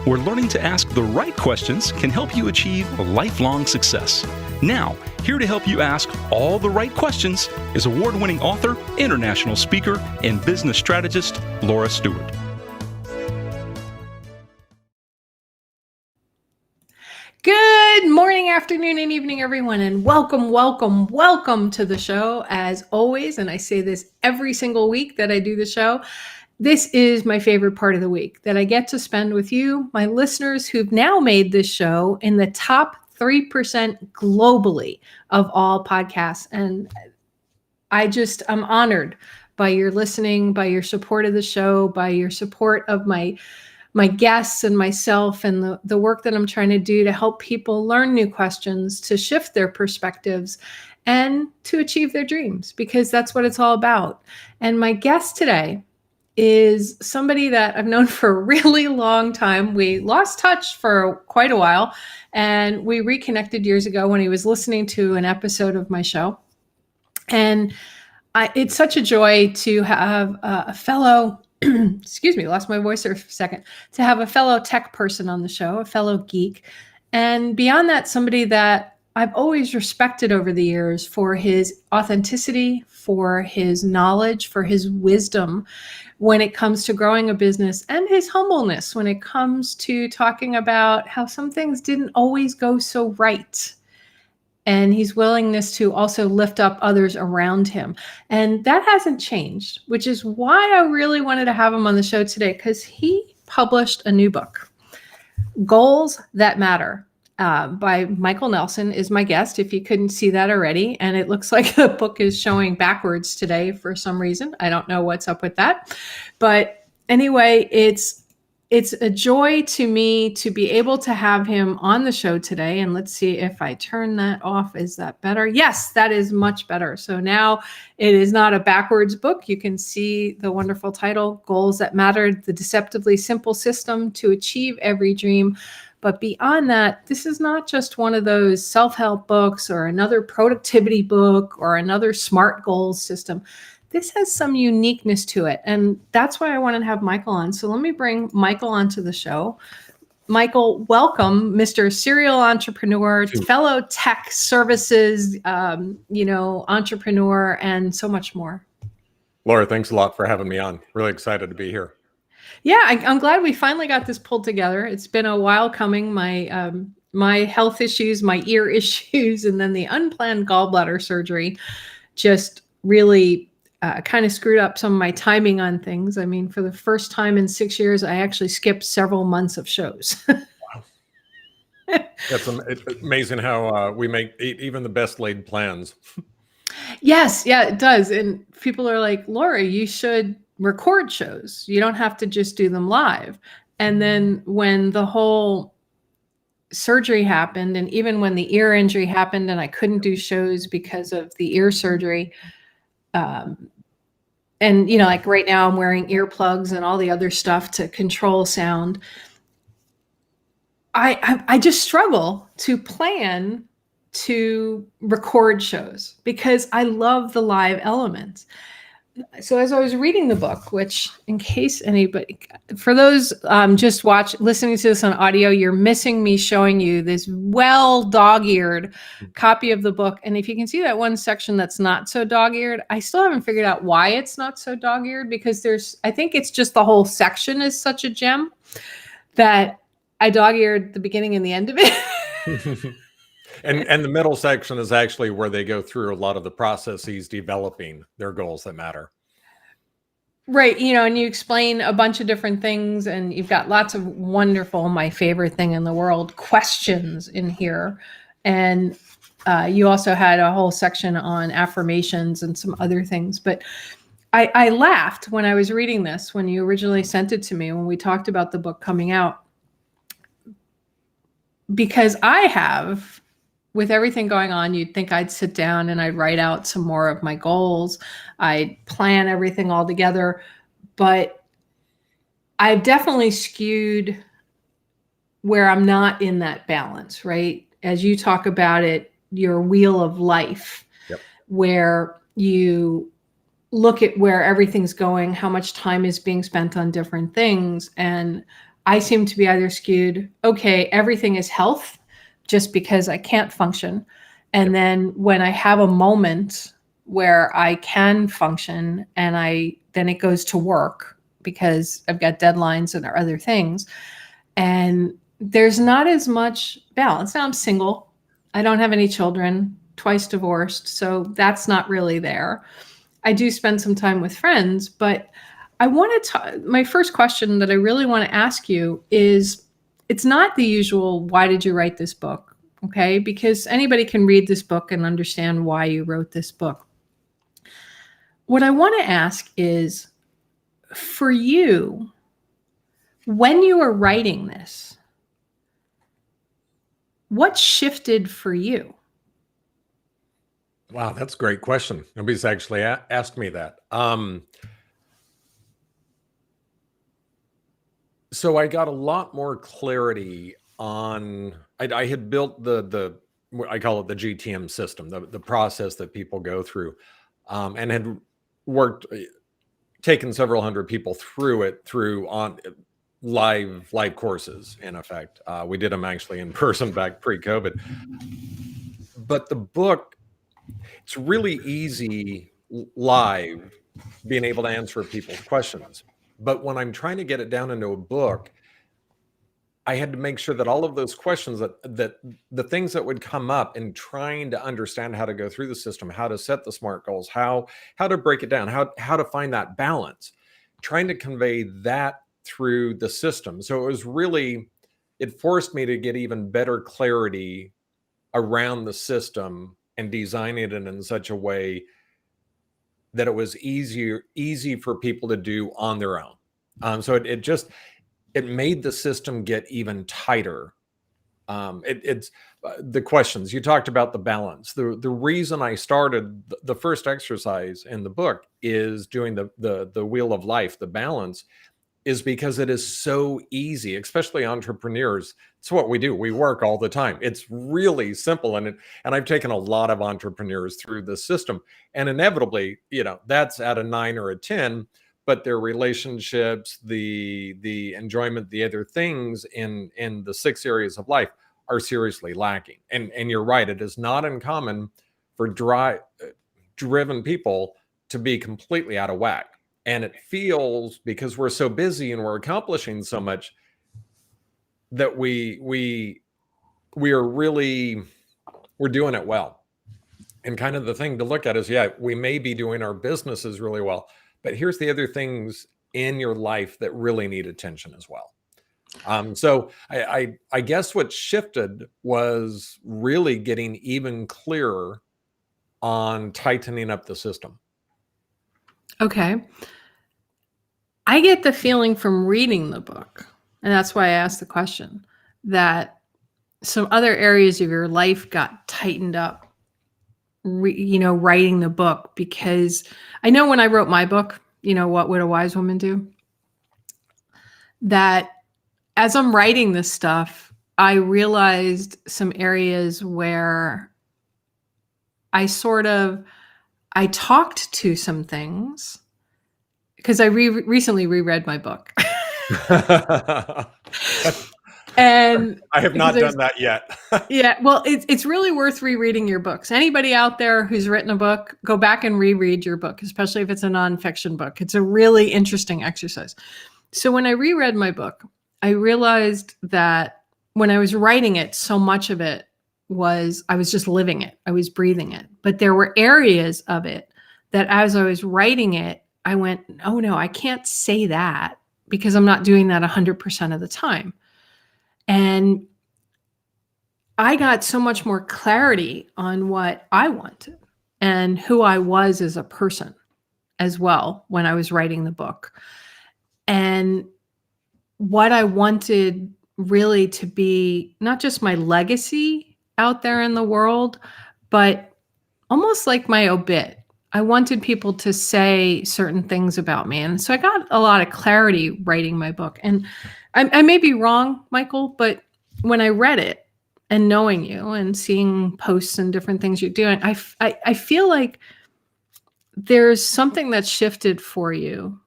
where learning to ask the right questions can help you achieve lifelong success. Now, here to help you ask all the right questions is award-winning author, international speaker, and business strategist, Laura Stewart. Good morning, afternoon, and evening, everyone, and welcome to the show. As always, and I say this every single week that I do the show, this is my favorite part of the week that I get to spend with you, my listeners who've now made this show in the top 3% globally of all podcasts. And I'm honored by your listening, by your support of the show, by your support of my guests and myself and the work that I'm trying to do to help people learn new questions, to shift their perspectives, and to achieve their dreams, because that's what it's all about. And my guest today is somebody that I've known for a really long time. We lost touch for quite a while, and we reconnected years ago when he was listening to an episode of my show. And it's such a joy to have a fellow, excuse me, lost my voice for a second, to have a fellow tech person on the show, a fellow geek. And beyond that, somebody that I've always respected over the years for his authenticity, for his knowledge, for his wisdom when it comes to growing a business, and his humbleness when it comes to talking about how some things didn't always go so right. And his willingness to also lift up others around him. And that hasn't changed, which is why I really wanted to have him on the show today, because he published a new book, Goals That Matter, by Michael Nelson is my guest, if you couldn't see that already. And it looks like the book is showing backwards today for some reason. I don't know what's up with that. But anyway, it's a joy to me to be able to have him on the show today. And let's see if I turn that off. Is that better? Yes, that is much better. So now it is not a backwards book. You can see the wonderful title, Goals That Matter, the deceptively simple system to achieve every dream. But beyond that, this is not just one of those self-help books or another productivity book or another SMART goals system. This has some uniqueness to it. And that's why I wanted to have Michael on. So let me bring Michael onto the show. Michael, welcome, Mr. Serial Entrepreneur, fellow tech services, entrepreneur, and so much more. Laura, thanks a lot for having me on. Really excited to be here. Yeah, I'm glad we finally got this pulled together. It's been a while coming. My health issues, my ear issues, and then the unplanned gallbladder surgery just really kind of screwed up some of my timing on things. I mean, for the first time in 6 years, I actually skipped several months of shows. Wow. It's amazing how we make even the best laid plans. Yes, yeah, it does. And people are like, Laura, you should record shows. You don't have to just do them live. And then when the whole surgery happened, and even when the ear injury happened and I couldn't do shows because of the ear surgery, and, like right now I'm wearing earplugs and all the other stuff to control sound. I just struggle to plan to record shows because I love the live elements. So as I was reading the book, which in case anybody, for those just listening to this on audio, you're missing me showing you this well dog-eared copy of the book. And if you can see that one section that's not so dog-eared, I still haven't figured out why it's not so dog-eared, because I think it's just the whole section is such a gem that I dog-eared the beginning and the end of it. And the middle section is actually where they go through a lot of the processes developing their goals that matter. Right. And you explain a bunch of different things, and you've got lots of wonderful, my favorite thing in the world, questions in here. And you also had a whole section on affirmations and some other things. But I laughed when I was reading this, when you originally sent it to me, when we talked about the book coming out, because I have, with everything going on, you'd think I'd sit down and I'd write out some more of my goals. I'd plan everything all together, but I've definitely skewed where I'm not in that balance, right? As you talk about it, your wheel of life, where you look at where everything's going, how much time is being spent on different things. And I seem to be either skewed, okay, everything is health just because I can't function. And then when I have a moment where I can function and then it goes to work because I've got deadlines and other things. And there's not as much balance. Now I'm single. I don't have any children, twice divorced. So that's not really there. I do spend some time with friends, but I want to my first question that I really want to ask you is, it's not the usual, why did you write this book? Okay, because anybody can read this book and understand why you wrote this book. What I want to ask is, for you, when you were writing this, what shifted for you? Wow, that's a great question. Nobody's actually asked me that. So I got a lot more clarity on, I had built I call it the GTM system, the process that people go through, and had taken several hundred people through it on live courses, in effect. We did them actually in person back pre-COVID. But the book, it's really easy live being able to answer people's questions. But when I'm trying to get it down into a book, I had to make sure that all of those questions, that the things that would come up in trying to understand how to go through the system, how to set the SMART goals, how to break it down, how to find that balance, trying to convey that through the system. So it forced me to get even better clarity around the system and designing it in such a way that it was easy for people to do on their own. So it made the system get even tighter. It's the questions you talked about, the balance. The reason I started the first exercise in the book is doing the wheel of life, the balance, is because it is so easy, especially entrepreneurs. It's what we do. We work all the time. It's really simple. And I've taken a lot of entrepreneurs through the system, and inevitably, that's at a 9 or a 10, but their relationships, the enjoyment, the other things in the 6 areas of life are seriously lacking. And you're right. It is not uncommon for driven people to be completely out of whack. And it feels, because we're so busy and we're accomplishing so much, that we're doing it well. And kind of the thing to look at is, we may be doing our businesses really well, but here's the other things in your life that really need attention as well. So I guess what shifted was really getting even clearer on tightening up the system. Okay. I get the feeling from reading the book, and that's why I asked the question, that some other areas of your life got tightened up, writing the book. Because I know when I wrote my book, What Would a Wise Woman Do? That as I'm writing this stuff, I realized some areas where I talked to some things, because I recently reread my book. And I have not done that yet. Yeah, well, it's really worth rereading your books. Anybody out there who's written a book, go back and reread your book, especially if it's a nonfiction book. It's a really interesting exercise. So when I reread my book, I realized that when I was writing it, so much of it was, I was just living it. I was breathing it. But there were areas of it that as I was writing it, I went, oh no, I can't say that, because I'm not doing that 100% of the time. And I got so much more clarity on what I wanted and who I was as a person as well when I was writing the book, and what I wanted really to be not just my legacy out there in the world, but almost like my obit. I wanted people to say certain things about me. And so I got a lot of clarity writing my book. And I may be wrong, Michael, but when I read it and knowing you and seeing posts and different things you're doing, I feel like there's something that shifted for you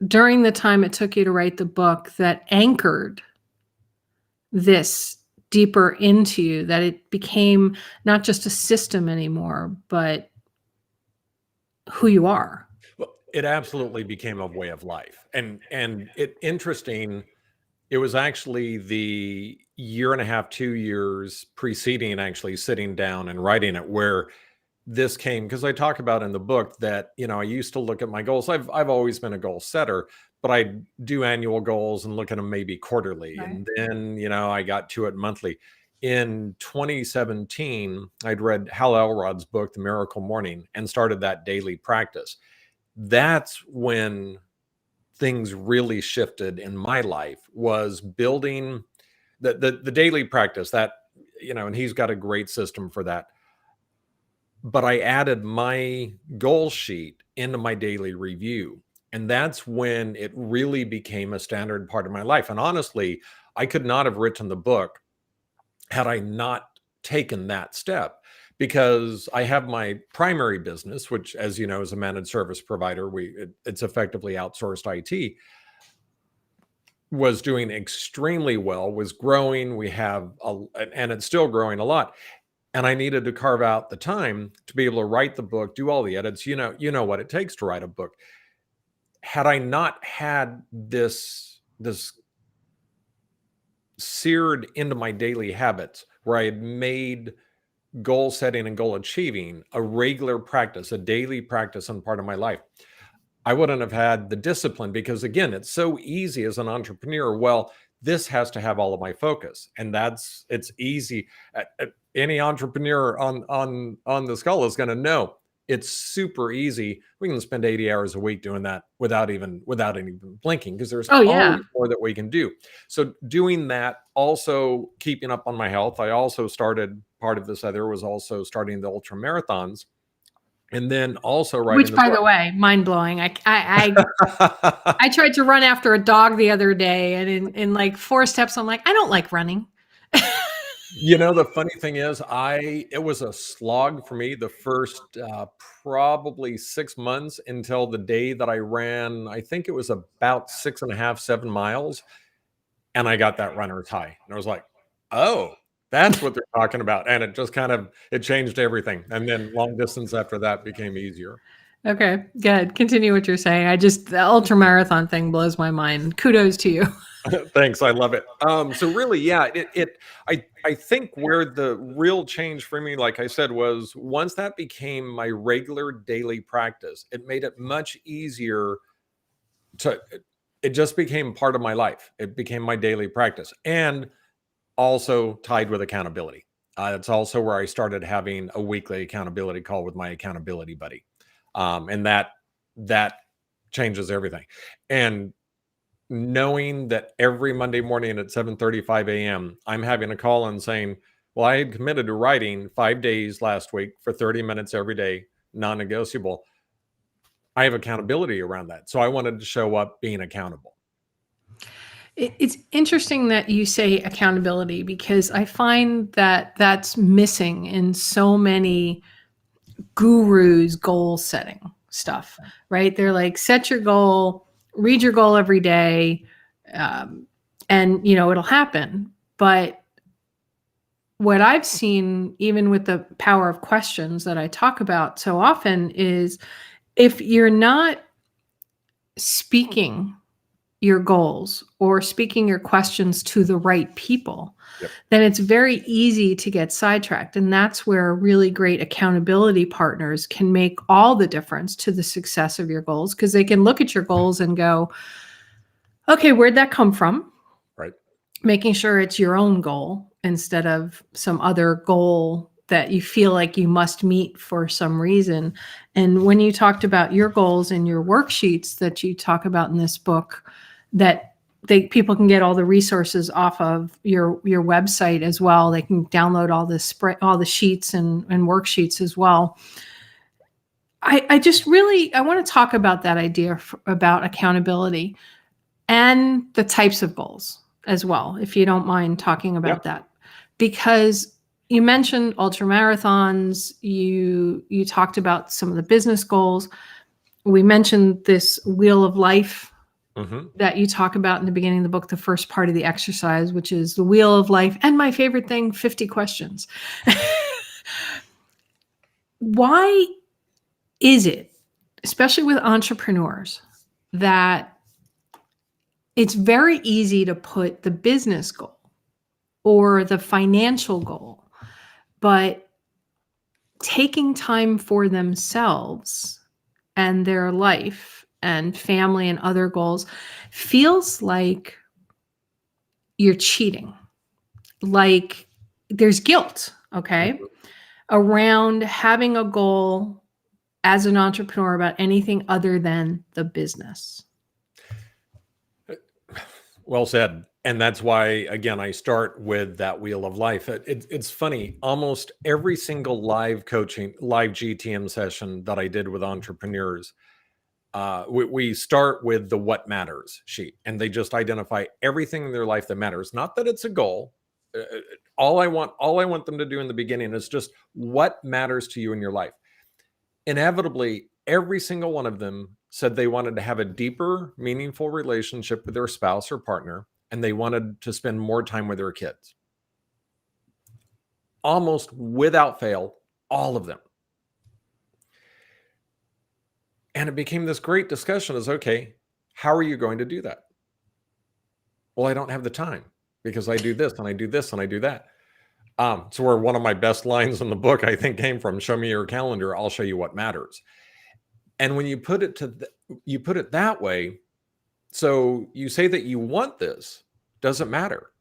during the time it took you to write the book that anchored this deeper into you, that it became not just a system anymore, but who you are? Well, it absolutely became a way of life. And it interesting, it was actually the year and a half, 2 years preceding actually sitting down and writing it where this came, because I talk about in the book that, I used to look at my goals. I've always been a goal setter, but I do annual goals and look at them maybe quarterly. Right. And then, I got to it monthly. In 2017, I'd read Hal Elrod's book, The Miracle Morning, and started that daily practice. That's when things really shifted in my life, was building the daily practice that, and he's got a great system for that. But I added my goal sheet into my daily review. And that's when it really became a standard part of my life. And honestly, I could not have written the book had I not taken that step, because I have my primary business, which, as you know, is a managed service provider. It's effectively outsourced IT, was doing extremely well, was growing. And it's still growing a lot. And I needed to carve out the time to be able to write the book, do all the edits. You know what it takes to write a book. Had I not had this seared into my daily habits, where I had made goal setting and goal achieving a regular practice, a daily practice and part of my life, I wouldn't have had the discipline, because again, it's so easy as an entrepreneur. Well, this has to have all of my focus, and it's easy. Any entrepreneur on this call is going to know it's super easy. We can spend 80 hours a week doing that without even blinking, because there's always more that we can do. So doing that, also keeping up on my health. I also started, part of this other was also starting the ultra marathons. And then also writing, which, by the way, mind blowing. I tried to run after a dog the other day, and in like 4 steps, I'm like, I don't like running. The funny thing is, it was a slog for me the first probably 6 months, until the day that I ran, I think it was about 6.5, 7 miles. And I got that runner's high. And I was like, oh, that's what they're talking about. And it just it changed everything. And then long distance after that became easier. Okay, good. Continue what you're saying. The ultra marathon thing blows my mind. Kudos to you. Thanks. I love it. So really, yeah, I think where the real change for me, like I said, was once that became my regular daily practice, it made it much easier it just became part of my life. It became my daily practice, and also tied with accountability. It's also where I started having a weekly accountability call with my accountability buddy. And that changes everything. And knowing that every Monday morning at 7:35 a.m., I'm having a call and saying, well, I had committed to writing 5 days last week for 30 minutes every day, non-negotiable. I have accountability around that. So I wanted to show up being accountable. It's interesting that you say accountability, because I find that that's missing in so many gurus' goal setting stuff, right? They're like, set your goal, read your goal every day, and it'll happen. But what I've seen, even with the power of questions that I talk about so often, is if you're not speaking your goals or speaking your questions to the right people, then it's very easy to get sidetracked. And that's where really great accountability partners can make all the difference to the success of your goals, because they can look at your goals and go, okay, where'd that come from? Right. Making sure it's your own goal instead of some other goal that you feel like you must meet for some reason. And when you talked about your goals and your worksheets that you talk about in this book, that people can get all the resources off of your website as well. They can download all the sheets and worksheets as well. I want to talk about that idea about accountability and the types of goals as well, if you don't mind talking about that, because you mentioned ultra marathons. You talked about some of the business goals. We mentioned this wheel of life Mm-hmm. that you talk about in the beginning of the book, the first part of the exercise, which is the wheel of life. And my favorite thing, 50 questions. Why is it, especially with entrepreneurs, that it's very easy to put the business goal or the financial goal, but taking time for themselves and their life and family and other goals feels like you're cheating, like there's guilt, okay, around having a goal as an entrepreneur about anything other than the business? Well said. And that's why, again, I start with that wheel of life. It's funny. Almost every single live coaching, live GTM session that I did with entrepreneurs, we start with the what matters sheet, and they just identify everything in their life that matters. Not that it's a goal. All I want them to do in the beginning is just what matters to you in your life. Inevitably, every single one of them said they wanted to have a deeper, meaningful relationship with their spouse or partner, and they wanted to spend more time with their kids. Almost without fail, all of them. And it became this great discussion as, okay, how are you going to do that? Well, I don't have the time because I do this and I do this and I do that. So where one of my best lines in the book, I think, came from, show me your calendar, I'll show you what matters. And when you put it you put it that way, so you say that you want this, doesn't matter.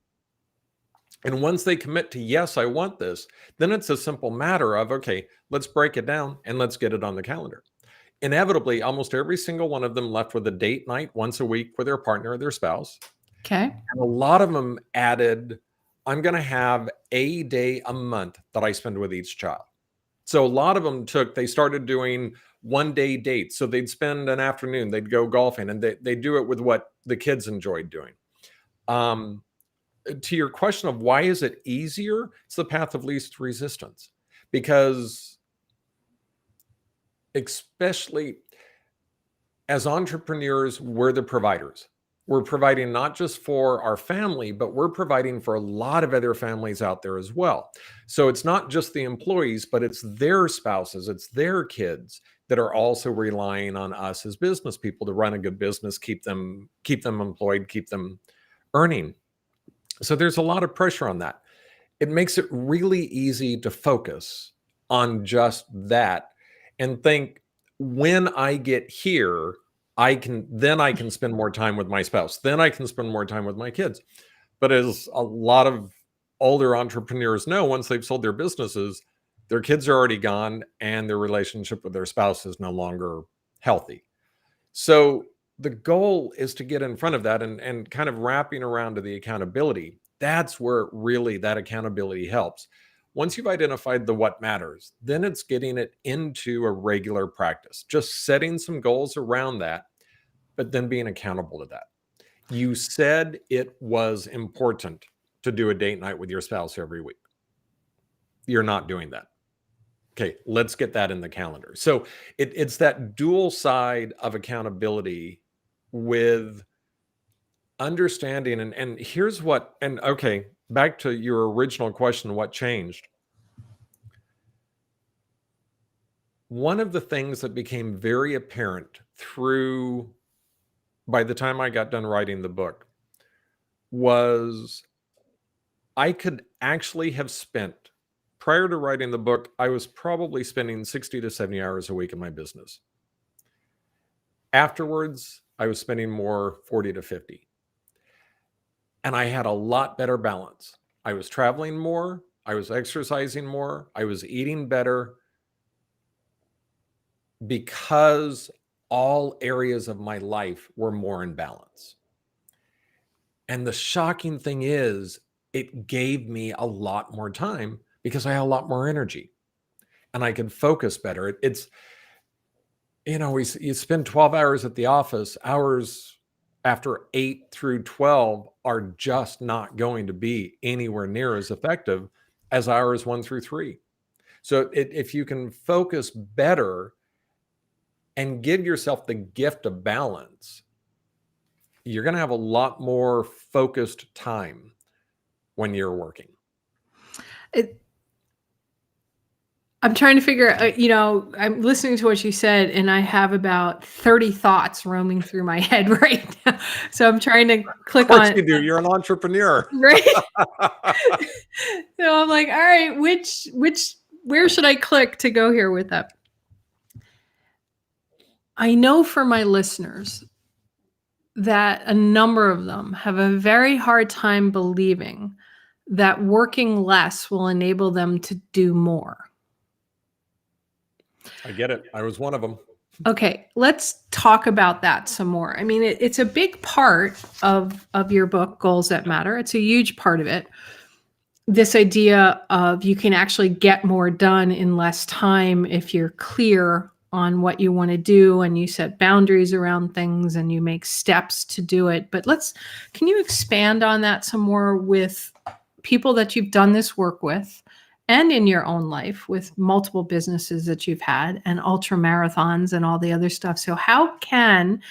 And once they commit to, yes, I want this, then it's a simple matter of, okay, let's break it down and let's get it on the calendar. Inevitably, almost every single one of them left with a date night once a week with their partner or their spouse. Okay. And a lot of them added, I'm going to have a day a month that I spend with each child. So a lot of them they started doing 1-day dates. So they'd spend an afternoon, they'd go golfing, and they do it with what the kids enjoyed doing. To your question of why is it easier? It's the path of least resistance, because especially as entrepreneurs, we're the providers. We're providing not just for our family, but we're providing for a lot of other families out there as well. So it's not just the employees, but it's their spouses, it's their kids that are also relying on us as business people to run a good business, keep them employed, keep them earning. So there's a lot of pressure on that. It makes it really easy to focus on just that and think, when I get here, I can spend more time with my spouse. Then I can spend more time with my kids. But as a lot of older entrepreneurs know, once they've sold their businesses, their kids are already gone and their relationship with their spouse is no longer healthy. So the goal is to get in front of that and kind of wrapping around to the accountability. That's where really that accountability helps. Once you've identified the what matters, then it's getting it into a regular practice, just setting some goals around that, but then being accountable to that. You said it was important to do a date night with your spouse every week. You're not doing that. Okay, let's get that in the calendar. So it's that dual side of accountability with understanding. And here's what, and okay, back to your original question, what changed? One of the things that became very apparent by the time I got done writing the book, was I could actually have spent, prior to writing the book, I was probably spending 60 to 70 hours a week in my business. Afterwards, I was spending more, 40 to 50. And I had a lot better balance. I was traveling more, I was exercising more, I was eating better, because all areas of my life were more in balance. And the shocking thing is, it gave me a lot more time because I had a lot more energy and I could focus better. It's, you spend 12 hours at the office, hours after 8 through 12 are just not going to be anywhere near as effective as hours 1 through 3. So if you can focus better and give yourself the gift of balance, you're going to have a lot more focused time when you're working. I'm trying to figure out, I'm listening to what you said, and I have about 30 thoughts roaming through my head right now. So I'm trying to click Of course on, you do. You're an entrepreneur. right? So I'm like, all right, where should I click to go here with that? I know for my listeners that a number of them have a very hard time believing that working less will enable them to do more. I get it. I was one of them. Okay, let's talk about that some more. I mean, it's a big part of your book, Goals That Matter. It's a huge part of it. This idea of you can actually get more done in less time if you're clear on what you want to do and you set boundaries around things and you make steps to do it. But can you expand on that some more with people that you've done this work with and in your own life with multiple businesses that you've had and ultra marathons and all the other stuff? So how can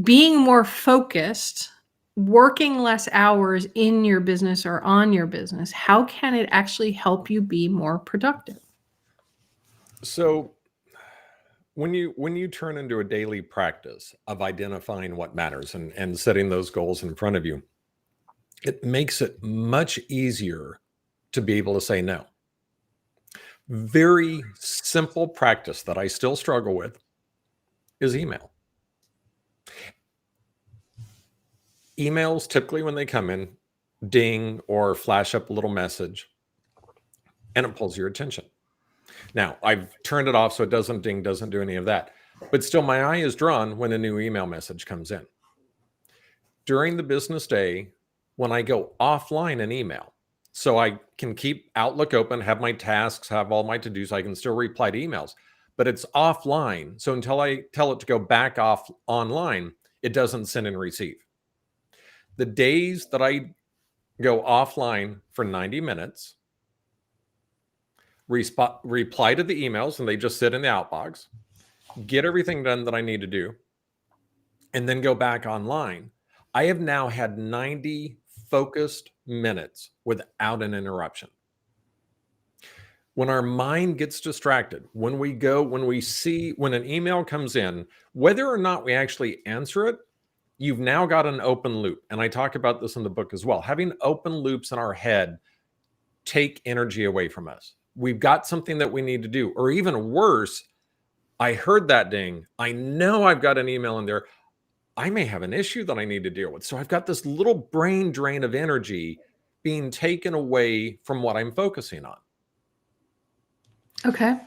being more focused, working less hours in your business or on your business, how can it actually help you be more productive? So when you turn into a daily practice of identifying what matters and setting those goals in front of you, it makes it much easier to be able to say no. Very simple practice that I still struggle with is email. Emails, typically when they come in, ding or flash up a little message, and it pulls your attention. Now, I've turned it off so it doesn't ding, doesn't do any of that. But still, my eye is drawn when a new email message comes in. During the business day, when I go offline in email, so I can keep Outlook open, have my tasks, have all my to-dos, I can still reply to emails, but it's offline. So until I tell it to go back off online, it doesn't send and receive. The days that I go offline for 90 minutes, reply to the emails, and they just sit in the outbox, get everything done that I need to do, and then go back online, I have now had 90 focused minutes without an interruption. When our mind gets distracted, when an email comes in, whether or not we actually answer it, you've now got an open loop. And I talk about this in the book as well. Having open loops in our head take energy away from us. We've got something that we need to do. Or even worse, I heard that ding. I know I've got an email in there. I may have an issue that I need to deal with. So I've got this little brain drain of energy being taken away from what I'm focusing on. Okay.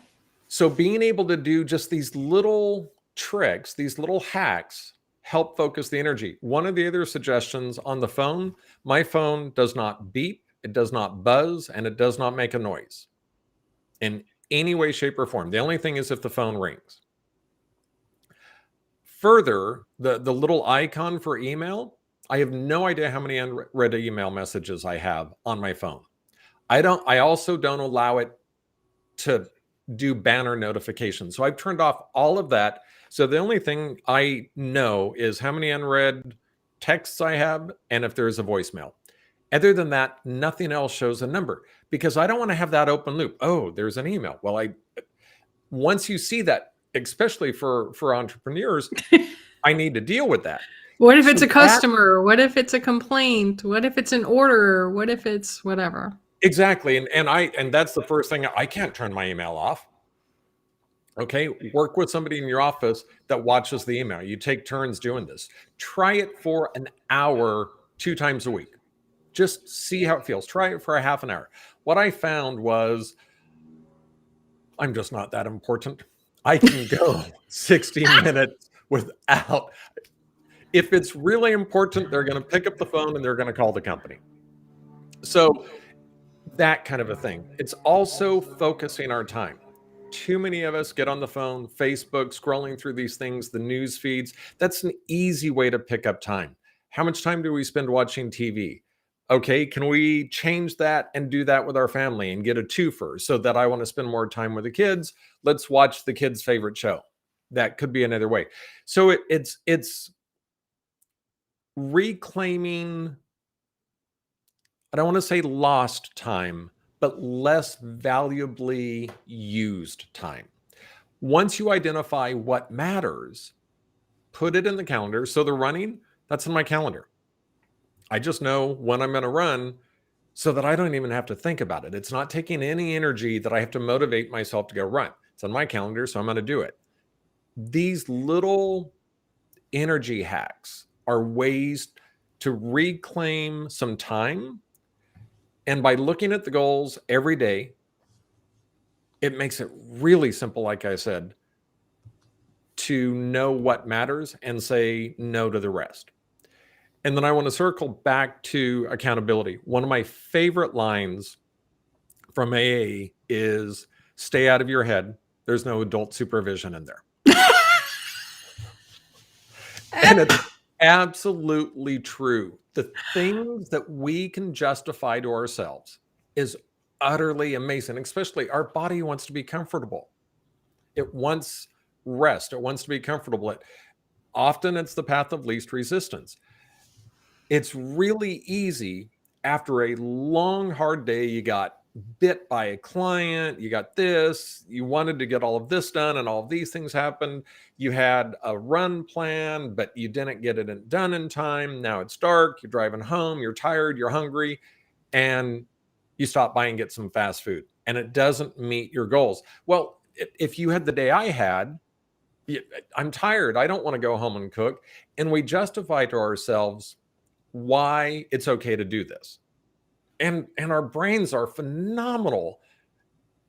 So being able to do just these little tricks, these little hacks, help focus the energy. One of the other suggestions on the phone, my phone does not beep, it does not buzz, and it does not make a noise in any way, shape, or form. The only thing is if the phone rings. Further, the little icon for email, I have no idea how many unread email messages I have on my phone. I also don't allow it to do banner notifications. So I've turned off all of that. So the only thing I know is how many unread texts I have and if there's a voicemail. Other than that, nothing else shows a number because I don't want to have that open loop. Oh, there's an email. Well, once you see that, especially for entrepreneurs, I need to deal with that. What if it's a customer? What if it's a complaint? What if it's an order? What if it's whatever? Exactly. And that's the first thing. I can't turn my email off. Okay. Work with somebody in your office that watches the email. You take turns doing this. Try it for an hour, 2 times a week. Just see how it feels. Try it for a half an hour. What I found was I'm just not that important. I can go 60 minutes without. If it's really important, they're going to pick up the phone and they're going to call the company. So that kind of a thing. It's also focusing our time. Too many of us get on the phone, Facebook, scrolling through these things, the news feeds. That's an easy way to pick up time. How much time do we spend watching TV? Okay, can we change that and do that with our family and get a twofer so that I want to spend more time with the kids? Let's watch the kids' favorite show. That could be another way. So it's reclaiming, I don't want to say lost time, but less valuably used time. Once you identify what matters, put it in the calendar. So the running, that's in my calendar. I just know when I'm going to run so that I don't even have to think about it. It's not taking any energy that I have to motivate myself to go run. It's on my calendar, so I'm going to do it. These little energy hacks are ways to reclaim some time. And by looking at the goals every day, it makes it really simple, like I said, to know what matters and say no to the rest. And then I want to circle back to accountability. One of my favorite lines from AA is stay out of your head. There's no adult supervision in there. And it's absolutely true. The things that we can justify to ourselves is utterly amazing, especially our body wants to be comfortable. It wants rest. It wants to be comfortable. Often it's the path of least resistance. It's really easy after a long, hard day. You got bit by a client, you got this, you wanted to get all of this done, and all of these things happened. You had a run plan, but you didn't get it done in time. Now it's dark, you're driving home, you're tired, you're hungry, and you stop by and get some fast food, and it doesn't meet your goals. Well, if you had the day I had, I'm tired, I don't want to go home and cook, and we justify to ourselves why it's okay to do this. And our brains are phenomenal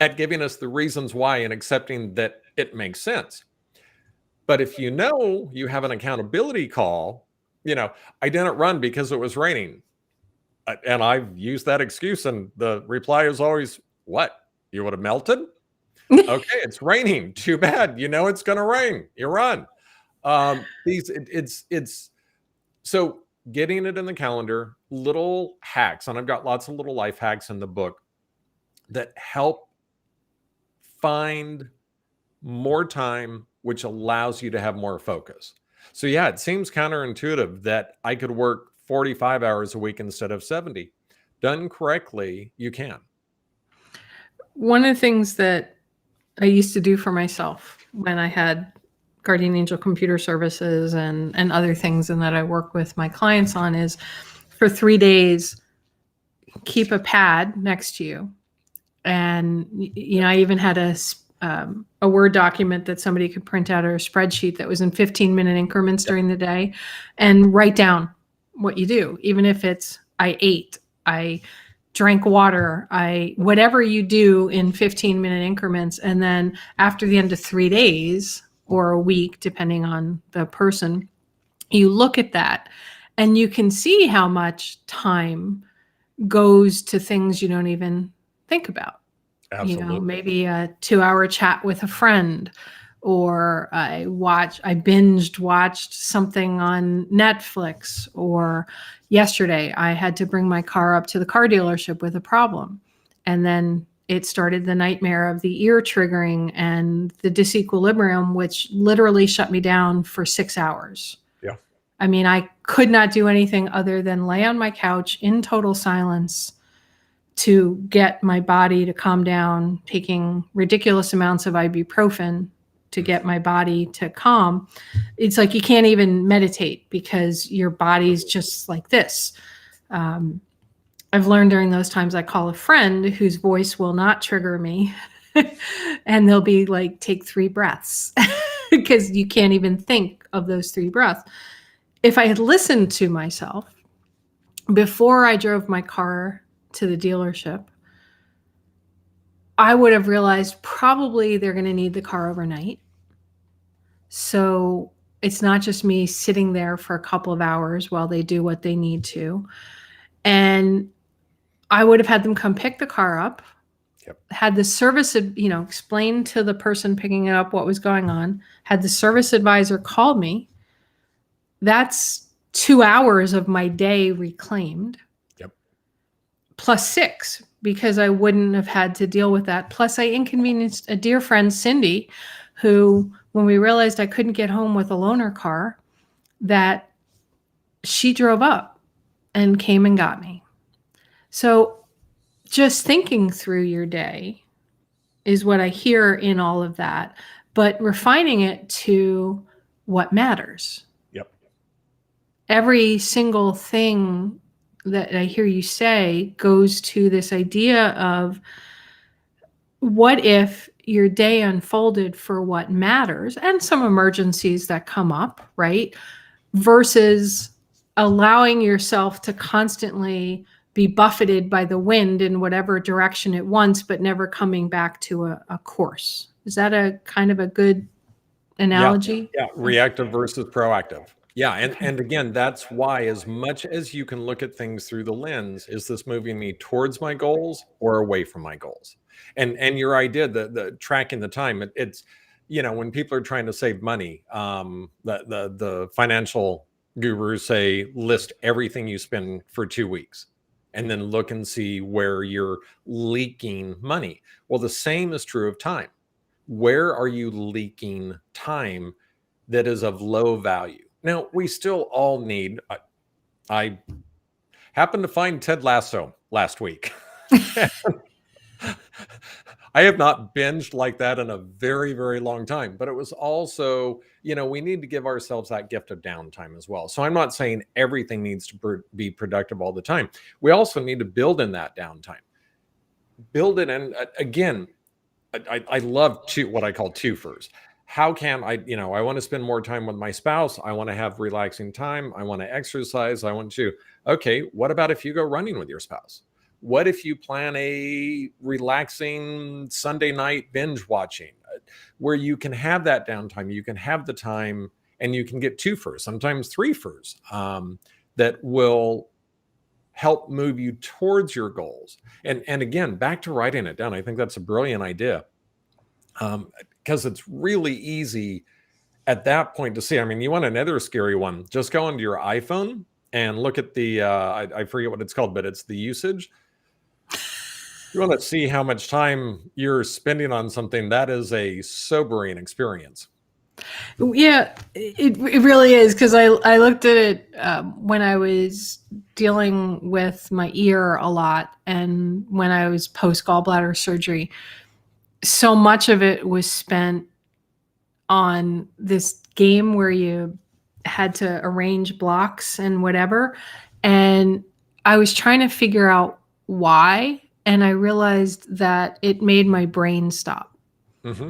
at giving us the reasons why and accepting that it makes sense. But if you know you have an accountability call, I didn't run because it was raining. And I've used that excuse, and the reply is always, what? You would have melted? Okay, it's raining. Too bad. It's going to rain. You run. So getting it in the calendar, little hacks, and I've got lots of little life hacks in the book that help find more time, which allows you to have more focus. So yeah, it seems counterintuitive that I could work 45 hours a week instead of 70. Done correctly, you can. One of the things that I used to do for myself when I had Guardian Angel Computer Services and other things, and that I work with my clients on, is for 3 days, keep a pad next to you. And, I even had a Word document that somebody could print out, or a spreadsheet that was in 15-minute increments during the day, and write down what you do. Even if it's, I ate, I drank water, whatever you do in 15-minute increments. And then after the end of 3 days, or a week, depending on the person, you look at that and you can see how much time goes to things you don't even think about. Absolutely. Maybe a 2-hour chat with a friend, or I binged watched something on Netflix, or yesterday I had to bring my car up to the car dealership with a problem. And then it started the nightmare of the ear triggering and the disequilibrium, which literally shut me down for 6 hours. Yeah. I mean, I could not do anything other than lay on my couch in total silence to get my body to calm down, taking ridiculous amounts of ibuprofen to get my body to calm. It's like you can't even meditate because your body's just like this. I've learned during those times, I call a friend whose voice will not trigger me, and they'll be like, take 3 breaths, because you can't even think of those 3 breaths. If I had listened to myself before I drove my car to the dealership, I would have realized probably they're going to need the car overnight. So it's not just me sitting there for a couple of hours while they do what they need to. And I would have had them come pick the car up, had the service, explain to the person picking it up what was going on, had the service advisor call me. That's 2 hours of my day reclaimed. Plus 6, because I wouldn't have had to deal with that. Plus I inconvenienced a dear friend, Cindy, who, when we realized I couldn't get home with a loaner car, that she drove up and came and got me. So just thinking through your day is what I hear in all of that, but refining it to what matters. Yep. Every single thing that I hear you say goes to this idea of, what if your day unfolded for what matters and some emergencies that come up, right? Versus allowing yourself to constantly be buffeted by the wind in whatever direction it wants, but never coming back to a course. Is that a kind of a good analogy? Yeah. Reactive versus proactive. Yeah. And again, that's why, as much as you can look at things through the lens, is this moving me towards my goals or away from my goals? And your idea, the tracking the time, it's, when people are trying to save money, the financial gurus say list everything you spend for 2 weeks and then look and see where you're leaking money. Well, the same is true of time. Where are you leaking time that is of low value? Now, we still all need, I happened to find Ted Lasso last week. I have not binged like that in a very, very long time, but it was also, we need to give ourselves that gift of downtime as well. So I'm not saying everything needs to be productive all the time. We also need to build in that downtime. Build it. And again, I love what I call twofers. How can I want to spend more time with my spouse. I want to have relaxing time. I want to exercise. Okay, what about if you go running with your spouse? What if you plan a relaxing Sunday night binge watching where you can have that downtime, you can have the time, and you can get twofers, sometimes threefers, that will help move you towards your goals. And again, back to writing it down. I think that's a brilliant idea, because it's really easy at that point to see. I mean, you want another scary one, just go into your iPhone and look at the, I forget what it's called, but it's the usage. You want to see how much time you're spending on something. That is a sobering experience. Yeah, it really is, because I looked at it when I was dealing with my ear a lot, and when I was post gallbladder surgery, so much of it was spent on this game where you had to arrange blocks and whatever, and I was trying to figure out why, and I realized that it made my brain stop. Mm-hmm.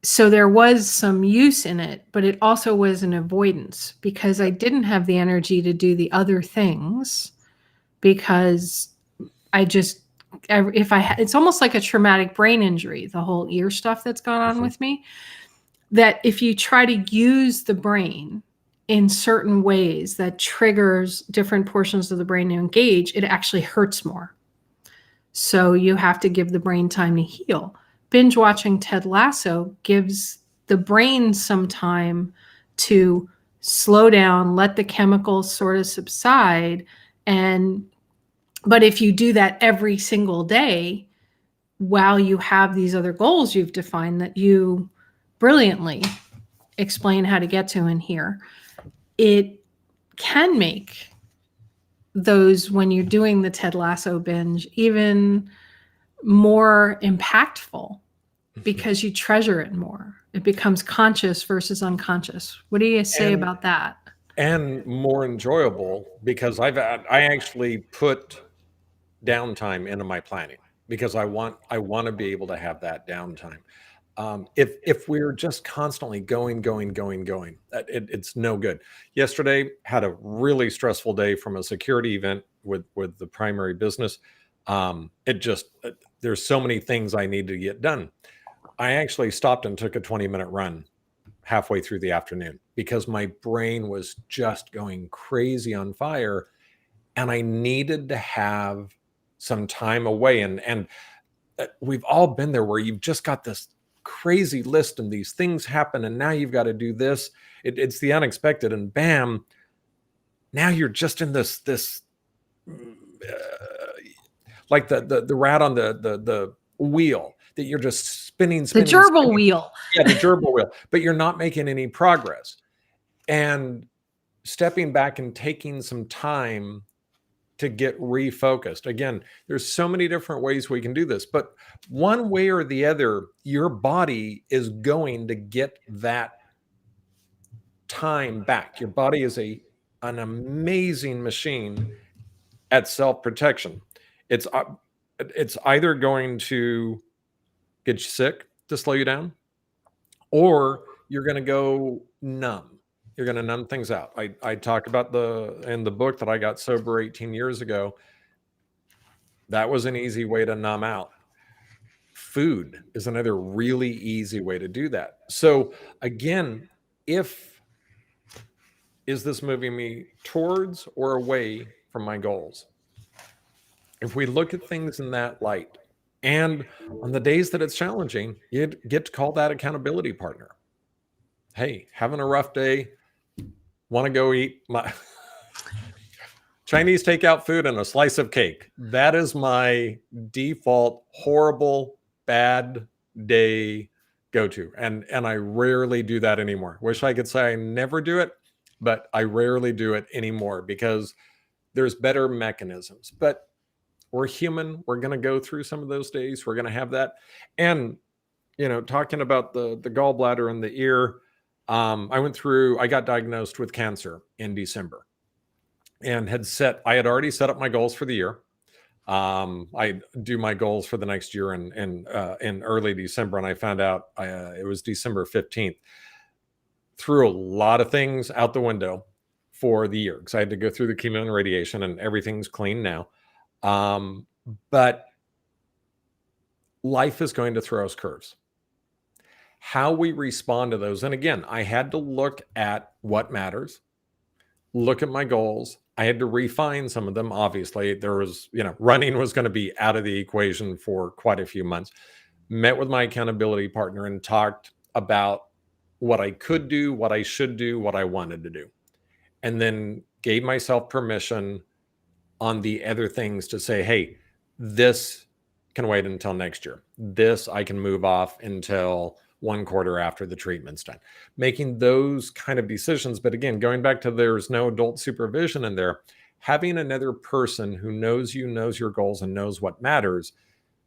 So there was some use in it, but it also was an avoidance, because I didn't have the energy to do the other things, because it's almost like a traumatic brain injury, the whole ear stuff that's gone on with me, that if you try to use the brain in certain ways that triggers different portions of the brain to engage, it actually hurts more. So you have to give the brain time to heal. Binge watching Ted Lasso gives the brain some time to slow down, let the chemicals sort of subside. But if you do that every single day, while you have these other goals you've defined that you brilliantly explain how to get to in here, it can make those, when you're doing the Ted Lasso binge, even more impactful, because you treasure it more. It becomes conscious versus unconscious. What do you say about that? And more enjoyable, because I actually put downtime into my planning, because I want to be able to have that downtime. If we're just constantly going, it's no good. Yesterday had a really stressful day from a security event with the primary business. There's so many things I need to get done. I actually stopped and took a 20-minute run halfway through the afternoon, because my brain was just going crazy on fire, and I needed to have some time away. And we've all been there, where you've just got this crazy list and these things happen, and now you've got to do this. It's the unexpected, and bam, now you're just in this like the rat on the wheel that you're just spinning. The gerbil wheel. Yeah, the gerbil wheel, but you're not making any progress. And stepping back and taking some time to get refocused. Again, there's so many different ways we can do this, but one way or the other, your body is going to get that time back. Your body is an amazing machine at self-protection. It's either going to get you sick to slow you down, or you're going to go numb. You're going to numb things out. I talk about in the book that I got sober 18 years ago. That was an easy way to numb out. Food is another really easy way to do that. So again, is this moving me towards or away from my goals? If we look at things in that light, and on the days that it's challenging, you get to call that accountability partner. Hey, having a rough day, want to go eat my Chinese takeout food and a slice of cake. That is my default horrible, bad day go-to. And I rarely do that anymore. Wish I could say I never do it, but I rarely do it anymore because there's better mechanisms. But we're human. We're going to go through some of those days. We're going to have that. And, talking about the gallbladder and the ear, I got diagnosed with cancer in December and I had already set up my goals for the year. I do my goals for the next year in early December. And I found out it was December 15th. Threw a lot of things out the window for the year because I had to go through the chemo and radiation, and everything's clean now. But life is going to throw us curves. How we respond to those. And again, I had to look at what matters, look at my goals. I had to refine some of them. Obviously, there was, running was going to be out of the equation for quite a few months. Met with my accountability partner and talked about what I could do, what I should do, what I wanted to do. And then gave myself permission on the other things to say, hey, this can wait until next year. This I can move off until 1 quarter after the treatment's done. Making those kind of decisions. But again, going back to there's no adult supervision in there, having another person who knows you, knows your goals, and knows what matters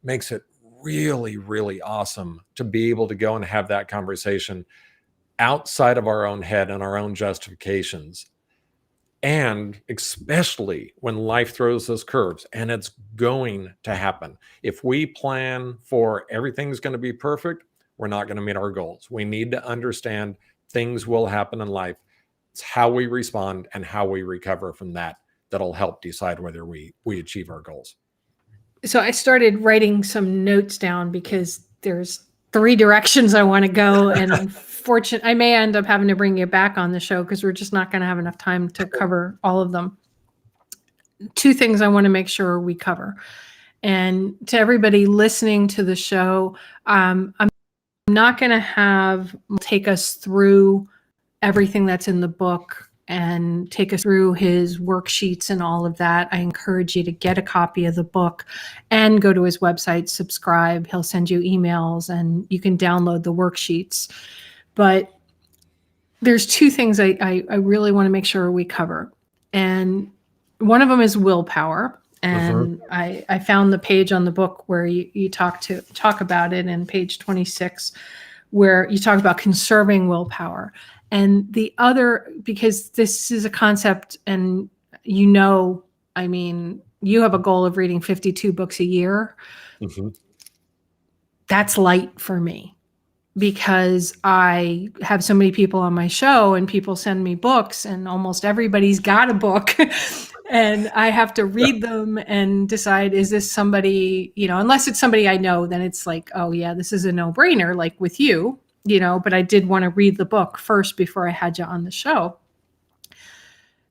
makes it really, really awesome to be able to go and have that conversation outside of our own head and our own justifications. And especially when life throws us curves, and it's going to happen. If we plan for everything's going to be perfect, we're not going to meet our goals. We need to understand things will happen in life. It's how we respond and how we recover from that'll help decide whether we achieve our goals. So I started writing some notes down because there's 3 directions I want to go. And unfortunately, I may end up having to bring you back on the show because we're just not going to have enough time to cover all of them. 2 things I want to make sure we cover. And to everybody listening to the show, I'm not going to take us through everything that's in the book and take us through his worksheets and all of that. I encourage you to get a copy of the book and go to his website, subscribe. He'll send you emails and you can download the worksheets. But there's 2 things I really want to make sure we cover. And one of them is willpower. And I found the page on the book where you talk about it in page 26, where you talk about conserving willpower. And the other, because this is a concept and you have a goal of reading 52 books a year. Mm-hmm. That's light for me because I have so many people on my show and people send me books and almost everybody's got a book. And I have to read them and decide, is this somebody, unless it's somebody I know, then it's like, oh yeah, this is a no-brainer, like with you, but I did want to read the book first before I had you on the show.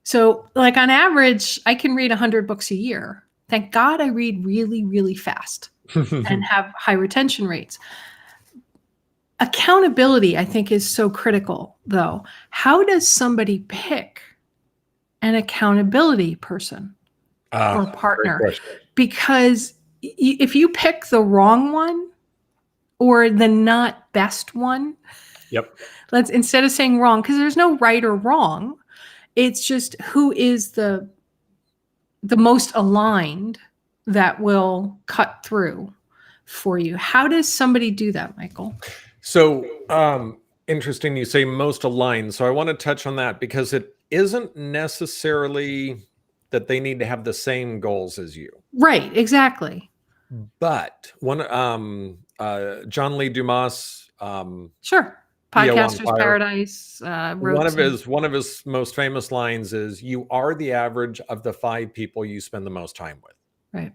So like on average, I can read 100 books a year. Thank God I read really, really fast and have high retention rates. Accountability, I think, is so critical though. How does somebody pick an accountability person or partner? Because if you pick the wrong one or the not best one, yep. Instead of saying wrong, because there's no right or wrong, It's just who is the most aligned that will cut through for you. How does somebody do that, Michael? So, interesting you say most aligned. So I want to touch on that because it isn't necessarily that they need to have the same goals as you. Right, exactly. But John Lee Dumas, Sure. EO on Podcasters Fire, Paradise, wrote one of his most famous lines is, "You are the average of the 5 people you spend the most time with." right.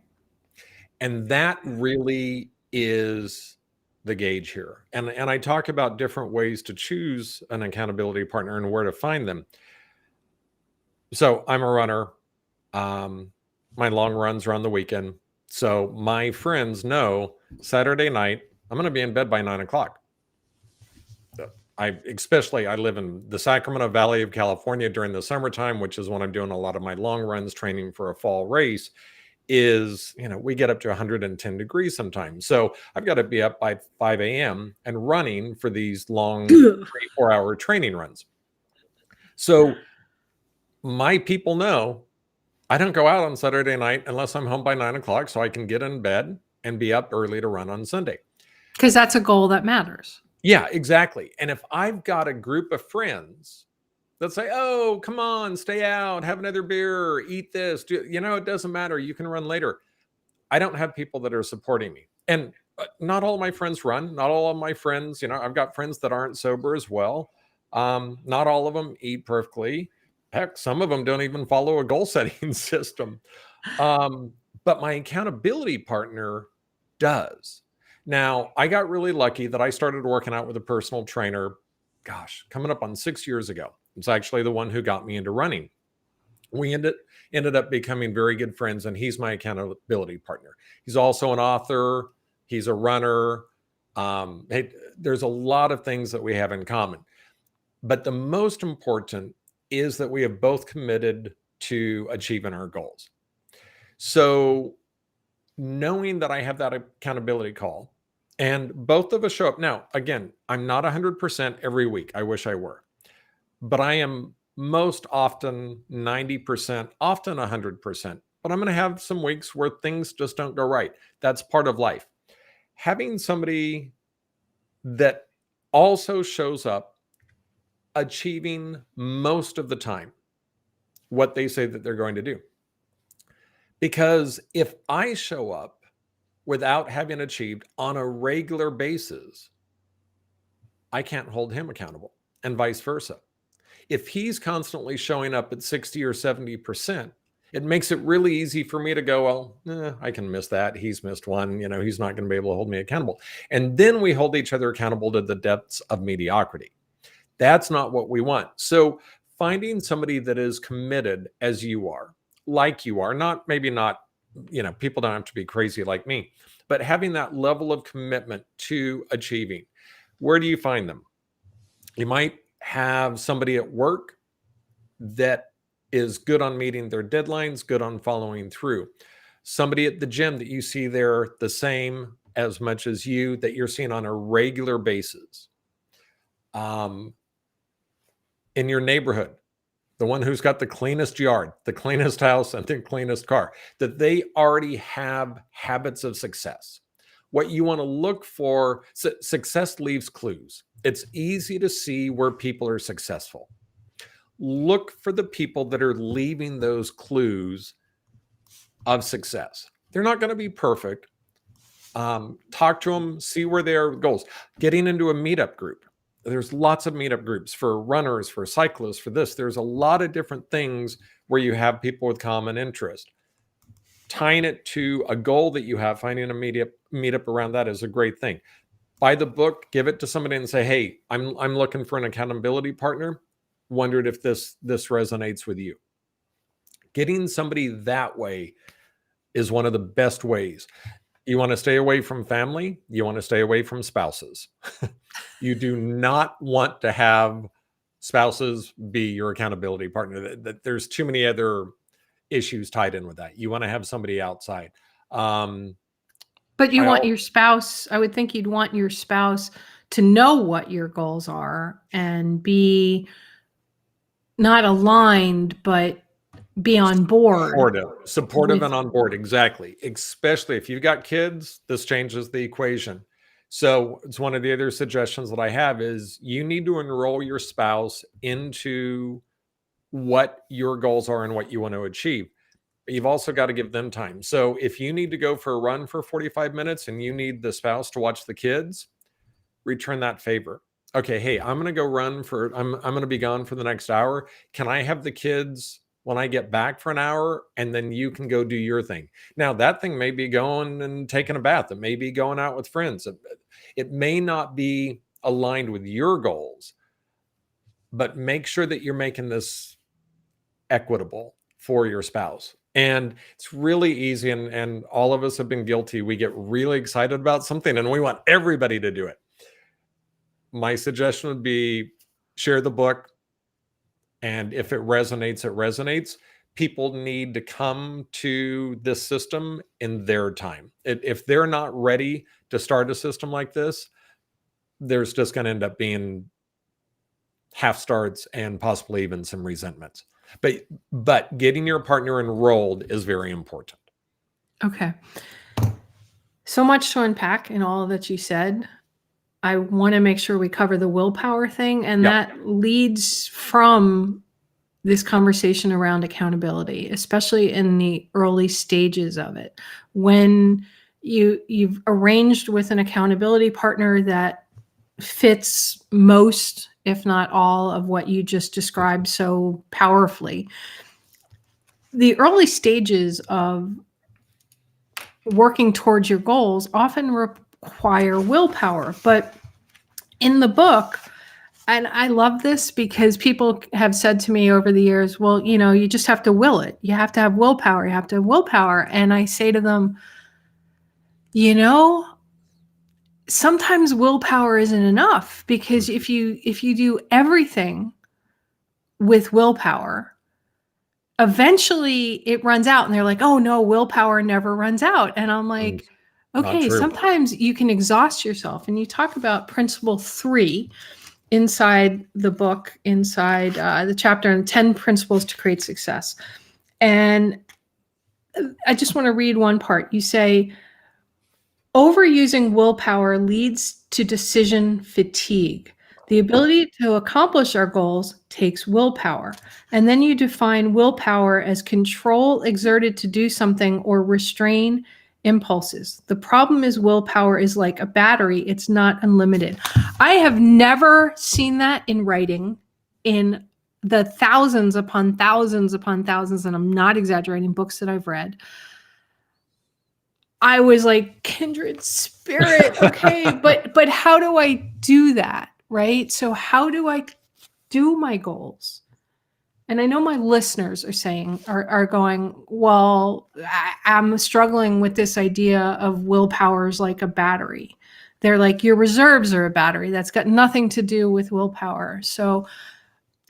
And that really is the gauge here. And I talk about different ways to choose an accountability partner and where to find them. So I'm a runner. My long runs are on the weekend. So my friends know Saturday night, I'm going to be in bed by 9 o'clock. I live in the Sacramento Valley of California during the summertime, which is when I'm doing a lot of my long runs, training for a fall race. Is, we get up to 110 degrees sometimes. So I've got to be up by 5 a.m. and running for these long 3-4 hour training runs. So my people know I don't go out on Saturday night unless I'm home by 9 o'clock so I can get in bed and be up early to run on Sunday. Because that's a goal that matters. Yeah, exactly. And if I've got a group of friends that say, "Oh, come on, stay out, have another beer, eat this," it doesn't matter. You can run later. I don't have people that are supporting me. And not all of my friends run. Not all of my friends, I've got friends that aren't sober as well. Not all of them eat perfectly. Heck, some of them don't even follow a goal setting system. But my accountability partner does. Now, I got really lucky that I started working out with a personal trainer, coming up on 6 years ago. It's actually the one who got me into running. We ended up becoming very good friends, and he's my accountability partner. He's also an author. He's a runner. There's a lot of things that we have in common. But the most important is that we have both committed to achieving our goals. So knowing that I have that accountability call and both of us show up. Now, again, I'm not 100% every week. I wish I were. But I am most often 90%, often 100%. But I'm going to have some weeks where things just don't go right. That's part of life. Having somebody that also shows up achieving most of the time what they say that they're going to do. Because if I show up without having achieved on a regular basis, I can't hold him accountable, and vice versa. If he's constantly showing up at 60 or 70%, it makes it really easy for me to go, well, I can miss that. He's missed one. He's not going to be able to hold me accountable. And then we hold each other accountable to the depths of mediocrity. That's not what we want. So finding somebody that is committed as you are, like you are, maybe not, people don't have to be crazy like me, but having that level of commitment to achieving. Where do you find them? You might have somebody at work that is good on meeting their deadlines, good on following through. Somebody at the gym that you see there the same as much as you, that you're seeing on a regular basis. In your neighborhood, the one who's got the cleanest yard, the cleanest house, and the cleanest car, that they already have habits of success. What you want to look for, success leaves clues. It's easy to see where people are successful. Look for the people that are leaving those clues of success. They're not going to be perfect. Talk to them, see where their goals. Getting into a meetup group. There's lots of meetup groups for runners, for cyclists, for this. There's a lot of different things where you have people with common interest. Tying it to a goal that you have, finding a meetup around that is a great thing. Buy the book, give it to somebody and say, "Hey, I'm looking for an accountability partner. Wondered if this resonates with you." Getting somebody that way is one of the best ways. You want to stay away from family. You want to stay away from spouses. You do not want to have spouses be your accountability partner. There's too many other issues tied in with that. You want to have somebody outside. But you want your spouse, I would think you'd want your spouse to know what your goals are and be not aligned, but be on board. Supportive and on board. Exactly. Especially if you've got kids, this changes the equation. So it's one of the other suggestions that I have is you need to enroll your spouse into what your goals are and what you want to achieve. You've also got to give them time. So if you need to go for a run for 45 minutes and you need the spouse to watch the kids, return that favor. Okay, hey, I'm going to go run for, I'm going to be gone for the next hour. Can I have the kids when I get back for an hour, and then you can go do your thing? Now, that thing may be going and taking a bath. It may be going out with friends. It may not be aligned with your goals, but make sure that you're making this equitable for your spouse. And it's really easy, and all of us have been guilty. We get really excited about something and we want everybody to do it. My suggestion would be share the book. And if it resonates, it resonates. People need to come to this system in their time. If they're not ready to start a system like this, there's just going to end up being half starts and possibly even some resentments. But getting your partner enrolled is very important. Okay. So much to unpack in all that you said. I want to make sure we cover the willpower thing, and that leads from this conversation around accountability, especially in the early stages of it. When you've arranged with an accountability partner that fits most, if not all, of what you just described so powerfully. The early stages of working towards your goals often require willpower. But in the book, and I love this because people have said to me over the years, well, you just have to will it. You have to have willpower. You have to have willpower. And I say to them, sometimes willpower isn't enough, because if you do everything with willpower, eventually it runs out, and they're like, oh no, willpower never runs out. And I'm like, okay, sometimes you can exhaust yourself. And you talk about principle 3 inside the book, inside the chapter on 10 principles to create success. And I just want to read one part. You say, overusing willpower leads to decision fatigue. The ability to accomplish our goals takes willpower. And then you define willpower as control exerted to do something or restrain impulses. The problem is willpower is like a battery. It's not unlimited. I have never seen that in writing in the thousands upon thousands upon thousands, and I'm not exaggerating, books that I've read. I was like, kindred spirit. Okay. but how do I do that? Right. So how do I do my goals? And I know my listeners are going, well, I'm struggling with this idea of willpower is like a battery. They're like, your reserves are a battery. That's got nothing to do with willpower. So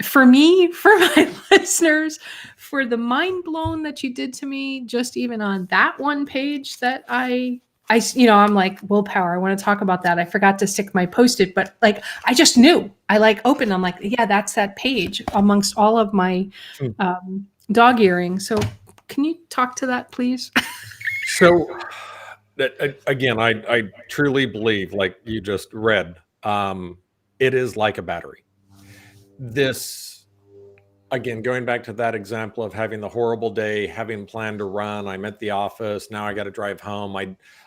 for me, for my listeners, for the mind blown that you did to me, just even on that one page that I'm like, willpower, I want to talk about that. I forgot to stick my Post-it, but like, I just knew. I opened, I'm like, yeah, that's that page amongst all of my dog earrings. So can you talk to that, please? So again, I truly believe, like you just read, it is like a battery. This, again, going back to that example of having the horrible day, having planned to run, I'm at the office, now I got to drive home.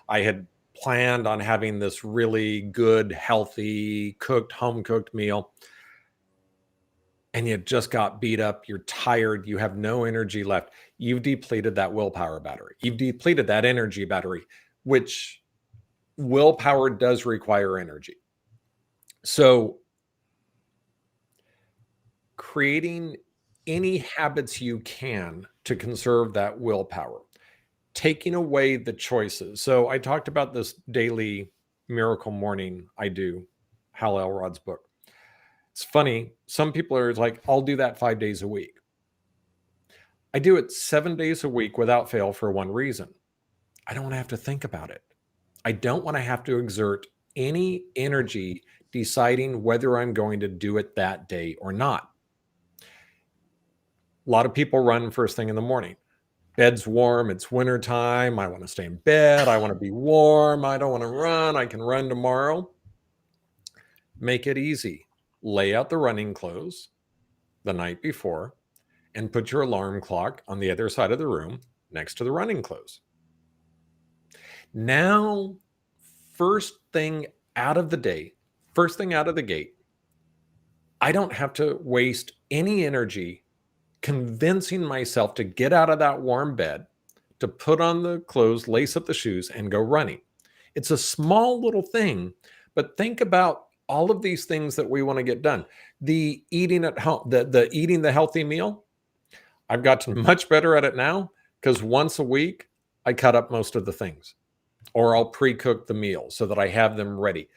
I had planned on having this really good, healthy, home cooked meal, and you just got beat up. You're tired. You have no energy left. You've depleted that willpower battery. You've depleted that energy battery, which willpower does require energy. So creating any habits you can to conserve that willpower, taking away the choices. So I talked about this daily miracle morning I do, Hal Elrod's book. It's funny. Some people are like, I'll do that 5 days a week. I do it 7 days a week without fail for one reason. I don't have to think about it. I don't want to have to exert any energy deciding whether I'm going to do it that day or not. lot of people run first thing in the morning. Bed's warm. It's winter time. I want to stay in bed. I want to be warm. I don't want to run. I can run tomorrow. Make it easy. Lay out the running clothes the night before and put your alarm clock on the other side of the room next to the running clothes. Now, first thing out of the gate, I don't have to waste any energy convincing myself to get out of that warm bed, to put on the clothes, lace up the shoes, and go running. It's a small little thing, but think about all of these things that we want to get done. The eating at home, the eating the healthy meal, I've gotten much better at it now because once a week, I cut up most of the things, or I'll pre-cook the meal so that I have them ready.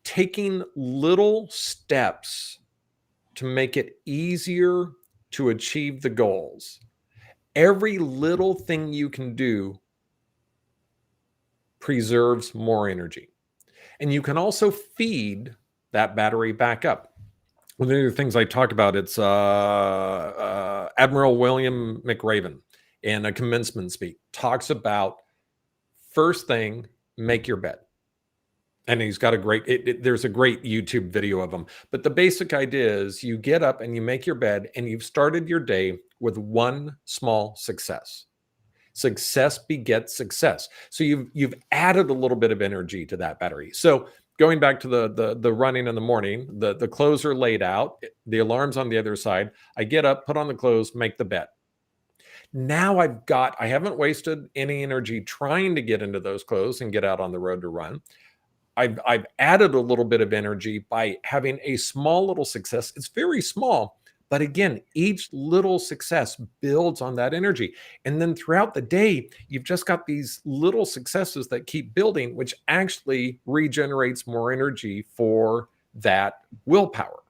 Taking little steps to make it easier to achieve the goals. Every little thing you can do preserves more energy. And you can also feed that battery back up. One of the things I talk about, it's Admiral William McRaven in a commencement speech talks about first thing, make your bed. And he's got a great, there's a great YouTube video of him. But the basic idea is you get up and you make your bed and you've started your day with one small success. Success begets success. So you've added a little bit of energy to that battery. So going back to the running in the morning, the clothes are laid out, the alarm's on the other side. I get up, put on the clothes, make the bed. Now I haven't wasted any energy trying to get into those clothes and get out on the road to run. I've added a little bit of energy by having a small little success. It's very small, but again, each little success builds on that energy. And then throughout the day, you've just got these little successes that keep building, which actually regenerates more energy for that willpower.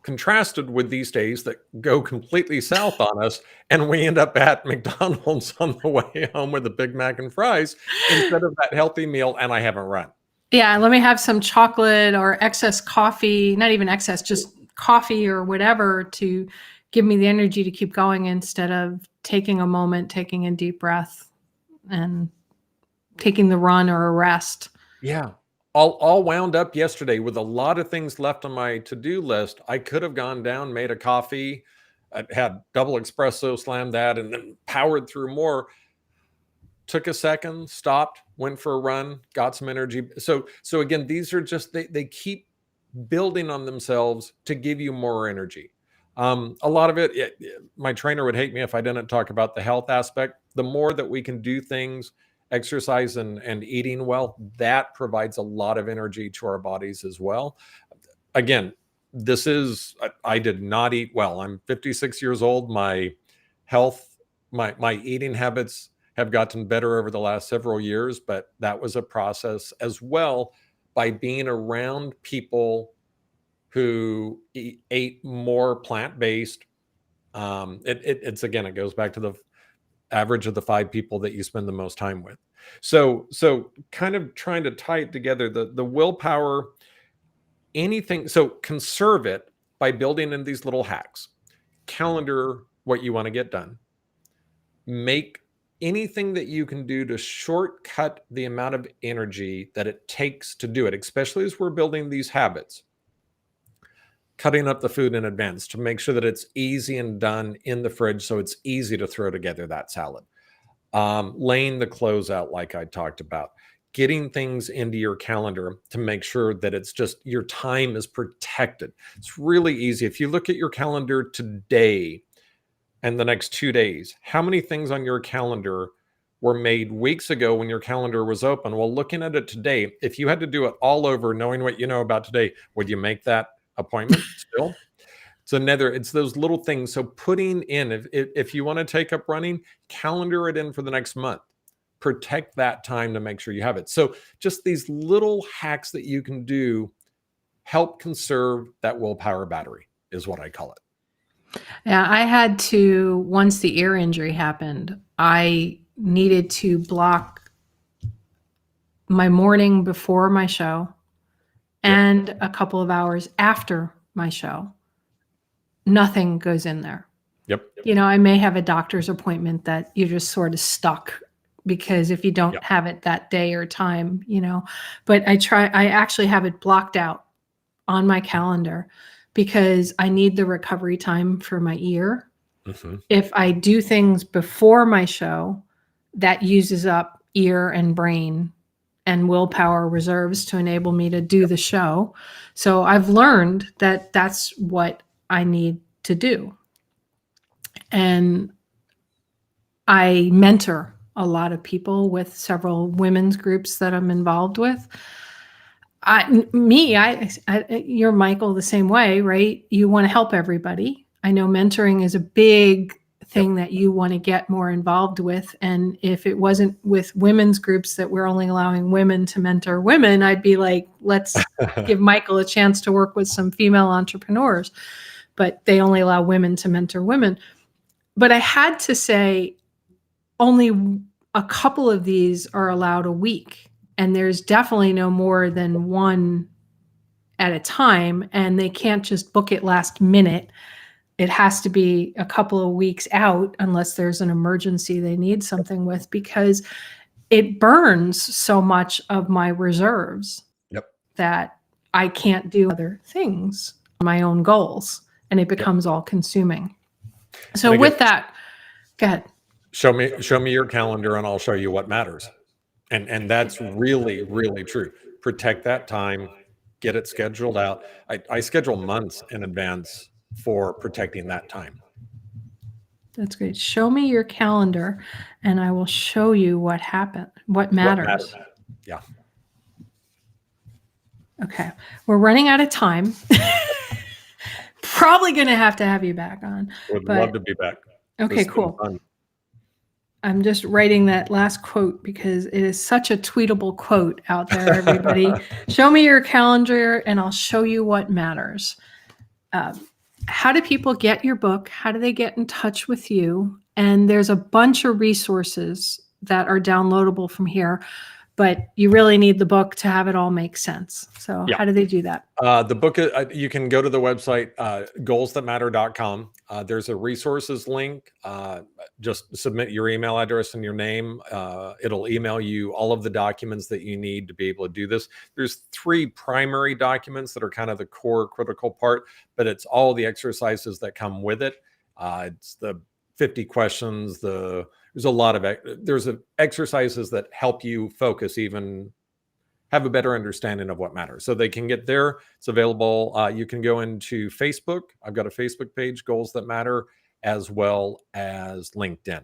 Contrasted with these days that go completely south on us, and we end up at McDonald's on the way home with a Big Mac and fries instead of that healthy meal, and I haven't run. Yeah, let me have some chocolate or excess coffee, not even excess, just coffee or whatever to give me the energy to keep going instead of taking a moment, taking a deep breath and taking the run or a rest. Yeah. All wound up yesterday with a lot of things left on my to-do list. I could have gone down, made a coffee, had double espresso, slammed that, and then powered through more. Took a second, stopped, went for a run, got some energy. So again, these are just, they keep building on themselves to give you more energy. A lot of it, my trainer would hate me if I didn't talk about the health aspect. The more that we can do things, exercise and eating well, that provides a lot of energy to our bodies as well. Again, I did not eat well. I'm 56 years old. My health, my eating habits have gotten better over the last several years, but that was a process as well by being around people who ate more plant-based. It goes back to the average of the 5 people that you spend the most time with. So kind of trying to tie it together, the willpower, anything. So conserve it by building in these little hacks. Calendar what you want to get done. Make anything that you can do to shortcut the amount of energy that it takes to do it, especially as we're building these habits. Cutting up the food in advance to make sure that it's easy and done in the fridge so it's easy to throw together that salad. Laying the clothes out like I talked about. Getting things into your calendar to make sure that it's just your time is protected. It's really easy. If you look at your calendar today and the next 2 days, how many things on your calendar were made weeks ago when your calendar was open? Well, looking at it today, if you had to do it all over, knowing what you know about today, would you make that appointment still? It's those little things. So putting in, if you want to take up running, calendar it in for the next month. Protect that time to make sure you have it. So just these little hacks that you can do help conserve that willpower battery is what I call it. Yeah, I had to, once the ear injury happened, I needed to block my morning before my show and a couple of hours after my show nothing goes in there. Yep. I may have a doctor's appointment that you're just sort of stuck because if you don't have it that day or time, but I actually have it blocked out on my calendar because I need the recovery time for my ear. Mm-hmm. If I do things before my show, that uses up ear and brain and willpower reserves to enable me to do the show. So I've learned that that's what I need to do. And I mentor a lot of people with several women's groups that I'm involved with. You're Michael the same way, right? You want to help everybody. I know mentoring is a big thing that you want to get more involved with. And if it wasn't with women's groups that we're only allowing women to mentor women, I'd be like, let's give Michael a chance to work with some female entrepreneurs. But they only allow women to mentor women. But I had to say only a couple of these are allowed a week. And there's definitely no more than one at a time. And they can't just book it last minute. It has to be a couple of weeks out unless there's an emergency they need something with, because it burns so much of my reserves that I can't do other things, my own goals, and it becomes all consuming. So with that, go ahead. Show me your calendar and I'll show you what matters. And that's really, really true. Protect that time, get it scheduled out. I schedule months in advance for protecting that time. That's great. Show me your calendar and I will show you what matters. What matters. Yeah. Okay. We're running out of time. Probably going to have you back on. Would love to be back. Okay, cool. I'm just writing that last quote because it is such a tweetable quote out there, everybody. Show me your calendar and I'll show you what matters. How do people get your book? How do they get in touch with you? And there's a bunch of resources that are downloadable from here, but you really need the book to have it all make sense. So how do they do that? The book, you can go to the website, goalsthatmatter.com. There's a resources link. Just submit your email address and your name. It'll email you all of the documents that you need to be able to do this. There's 3 primary documents that are kind of the core critical part, but it's all the exercises that come with it. It's the 50 questions. There's a lot of exercises that help you focus, even have a better understanding of what matters. So they can get there. It's available. You can go into Facebook. I've got a Facebook page, Goals That Matter, as well as LinkedIn.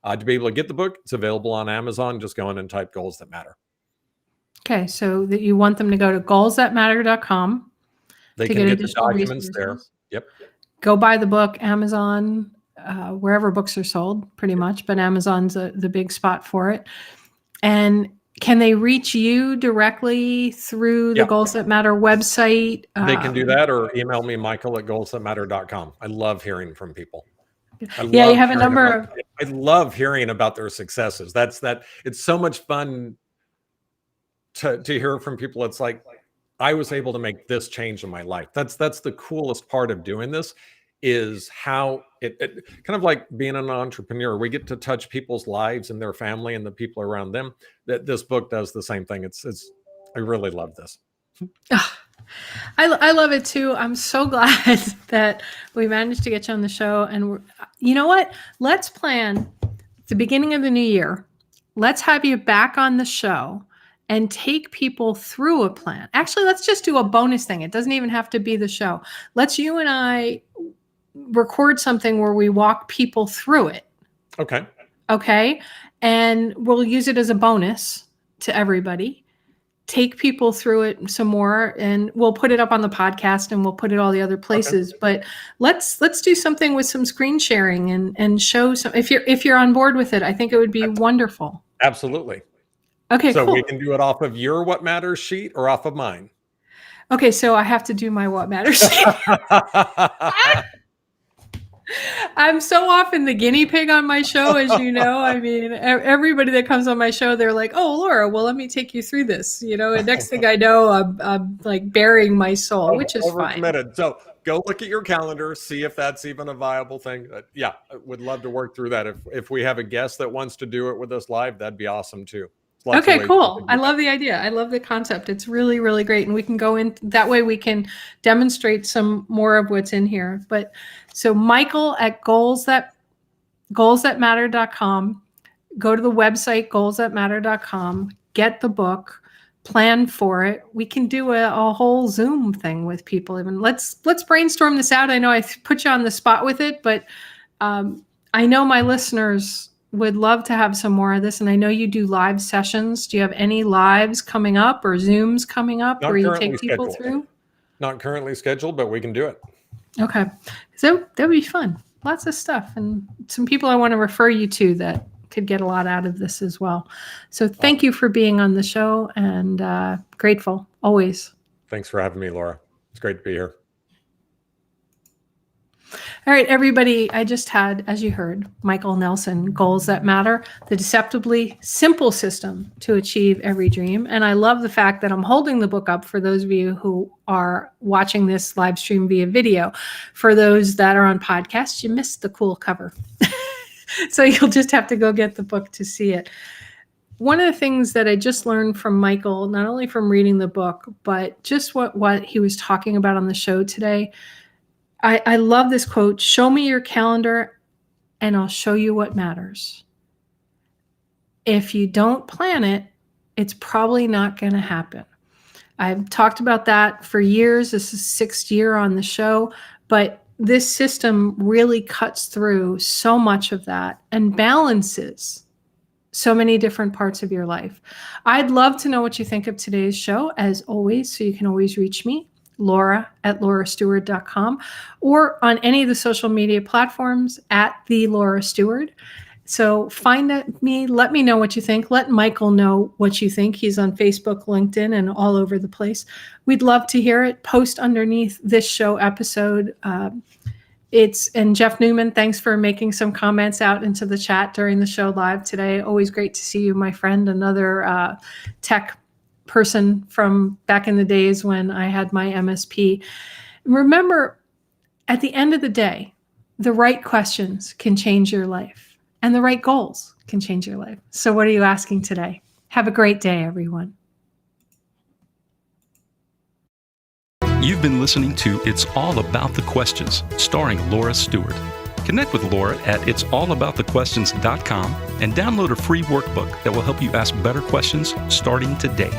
To be able to get the book, it's available on Amazon. Just go in and type Goals That Matter. Okay, so that you want them to go to goalsthatmatter.com. They can get the documents there. Yep. Go buy the book, Amazon, wherever books are sold, pretty much, but Amazon's the big spot for it. And can they reach you directly through the Goals That Matter website? They can do that or email me, michael@goalsthatmatter.com. I love hearing from people. You have a number of... I love hearing about their successes. It's so much fun to hear from people. It's like, I was able to make this change in my life. That's the coolest part of doing this, is how it kind of like being an entrepreneur. We get to touch people's lives and their family and the people around them. That this book does the same thing. I really love this. I love it too. I'm so glad that we managed to get you on the show. And you know what? Let's plan the beginning of the new year. Let's have you back on the show and take people through a plan. Actually, let's just do a bonus thing. It doesn't even have to be the show. Let's you and I record something where we walk people through it. Okay. And we'll use it as a bonus to everybody. Take people through it some more, and we'll put it up on the podcast and we'll put it all the other places. But let's do something with some screen sharing and show some, if you're on board with it, I think it would be wonderful. Absolutely. Okay, so cool. We can do it off of your What Matters sheet or off of mine. Okay, so I have to do my What Matters sheet. I'm so often the guinea pig on my show, as you know. I mean, everybody that comes on my show, they're like, "Oh, Laura, well, let me take you through this." And next thing I know, I'm like burying my soul, which is fine. Overcommitted. So go look at your calendar, see if that's even a viable thing. Yeah, I would love to work through that. If we have a guest that wants to do it with us live, that'd be awesome too. Okay, cool. I love the idea. I love the concept. It's really, really great. And we can go in that way. We can demonstrate some more of what's in here. But so Michael at goalsthatmatter.com, go to the website, goalsthatmatter.com, get the book, plan for it. We can do a whole Zoom thing with people. Even let's brainstorm this out. I know I put you on the spot with it, but I know my listeners would love to have some more of this. And I know you do live sessions. Do you have any lives coming up or Zooms coming up where you take people through? Not currently scheduled, but we can do it. Okay. So that'd be fun. Lots of stuff. And some people I want to refer you to that could get a lot out of this as well. So thank you for being on the show, and grateful always. Thanks for having me, Laura. It's great to be here. All right, everybody, I just had, as you heard, Michael Nelson, Goals That Matter, the deceptively simple system to achieve every dream. And I love the fact that I'm holding the book up for those of you who are watching this live stream via video. For those that are on podcasts, you missed the cool cover. So you'll just have to go get the book to see it. One of the things that I just learned from Michael, not only from reading the book, but just what he was talking about on the show today, I love this quote: "Show me your calendar and I'll show you what matters." If you don't plan it, it's probably not going to happen. I've talked about that for years. This is 6th year on the show, but this system really cuts through so much of that and balances so many different parts of your life. I'd love to know what you think of today's show, as always, so you can always reach me, Laura at laurastewart.com, or on any of the social media platforms at the Laura Stewart. So find me, let me know what you think. Let Michael know what you think. He's on Facebook, LinkedIn, and all over the place. We'd love to hear it. Post underneath this show episode. And Jeff Newman, thanks for making some comments out into the chat during the show live today. Always great to see you, my friend, another tech person from back in the days when I had my MSP. Remember, at the end of the day, the right questions can change your life, and the right goals can change your life. So what are you asking today? Have a great day, everyone. You've been listening to It's All About the Questions, starring Laura Stewart. Connect with Laura at it'sallaboutthequestions.com and download a free workbook that will help you ask better questions starting today.